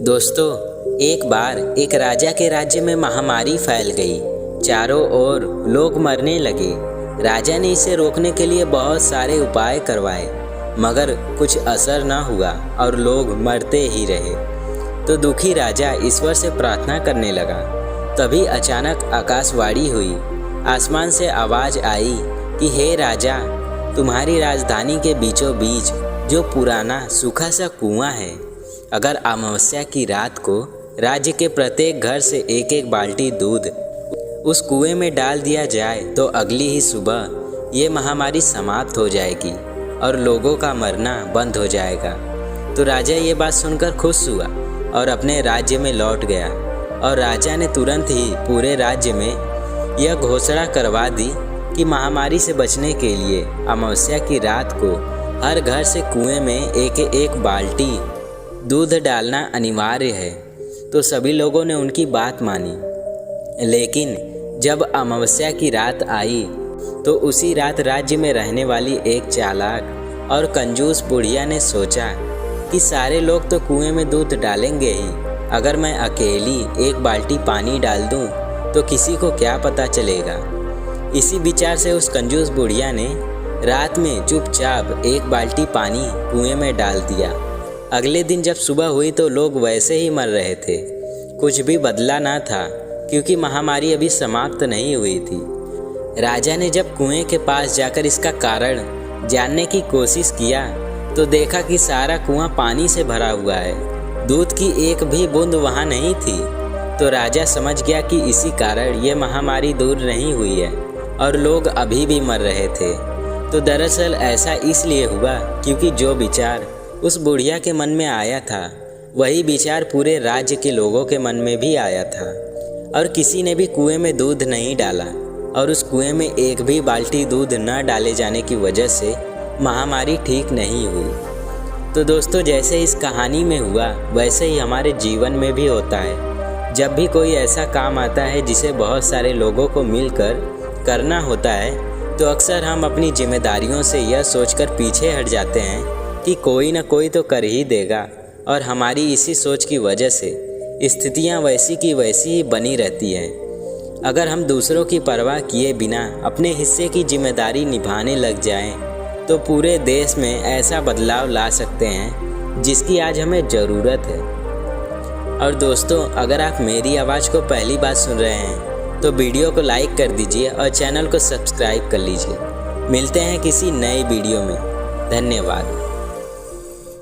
दोस्तों, एक बार एक राजा के राज्य में महामारी फैल गई। चारों ओर लोग मरने लगे। राजा ने इसे रोकने के लिए बहुत सारे उपाय करवाए, मगर कुछ असर न हुआ और लोग मरते ही रहे। तो दुखी राजा ईश्वर से प्रार्थना करने लगा। तभी अचानक आकाशवाणी हुई। आसमान से आवाज़ आई कि हे राजा, तुम्हारी राजधानी के बीचों बीच जो पुराना सूखा सा कुआं है, अगर अमावस्या की रात को राज्य के प्रत्येक घर से एक एक बाल्टी दूध उस कुएं में डाल दिया जाए तो अगली ही सुबह ये महामारी समाप्त हो जाएगी और लोगों का मरना बंद हो जाएगा। तो राजा ये बात सुनकर खुश हुआ और अपने राज्य में लौट गया। और राजा ने तुरंत ही पूरे राज्य में यह घोषणा करवा दी कि महामारी से बचने के लिए अमावस्या की रात को हर घर से कुएं में एक एक बाल्टी दूध डालना अनिवार्य है। तो सभी लोगों ने उनकी बात मानी। लेकिन जब अमावस्या की रात आई तो उसी रात राज्य में रहने वाली एक चालाक और कंजूस बुढ़िया ने सोचा कि सारे लोग तो कुएं में दूध डालेंगे ही, अगर मैं अकेली एक बाल्टी पानी डाल दूं तो किसी को क्या पता चलेगा। इसी विचार से उस कंजूस बुढ़िया ने रात में चुपचाप एक बाल्टी पानी कुएं में डाल दिया। अगले दिन जब सुबह हुई तो लोग वैसे ही मर रहे थे। कुछ भी बदला ना था, क्योंकि महामारी अभी समाप्त नहीं हुई थी। राजा ने जब कुएं के पास जाकर इसका कारण जानने की कोशिश किया तो देखा कि सारा कुआं पानी से भरा हुआ है, दूध की एक भी बूंद वहां नहीं थी। तो राजा समझ गया कि इसी कारण ये महामारी दूर नहीं हुई है और लोग अभी भी मर रहे थे। तो दरअसल ऐसा इसलिए हुआ क्योंकि जो विचार उस बुढ़िया के मन में आया था वही विचार पूरे राज्य के लोगों के मन में भी आया था, और किसी ने भी कुएं में दूध नहीं डाला और उस कुएं में एक भी बाल्टी दूध न डाले जाने की वजह से महामारी ठीक नहीं हुई। तो दोस्तों, जैसे इस कहानी में हुआ वैसे ही हमारे जीवन में भी होता है। जब भी कोई ऐसा काम आता है जिसे बहुत सारे लोगों को मिलकर करना होता है तो अक्सर हम अपनी जिम्मेदारियों से यह सोचकर पीछे हट जाते हैं कि कोई ना कोई तो कर ही देगा, और हमारी इसी सोच की वजह से स्थितियां वैसी की वैसी ही बनी रहती हैं। अगर हम दूसरों की परवाह किए बिना अपने हिस्से की जिम्मेदारी निभाने लग जाएं, तो पूरे देश में ऐसा बदलाव ला सकते हैं जिसकी आज हमें ज़रूरत है। और दोस्तों, अगर आप मेरी आवाज़ को पहली बार सुन रहे हैं तो वीडियो को लाइक कर दीजिए और चैनल को सब्सक्राइब कर लीजिए। मिलते हैं किसी नए वीडियो में। धन्यवाद।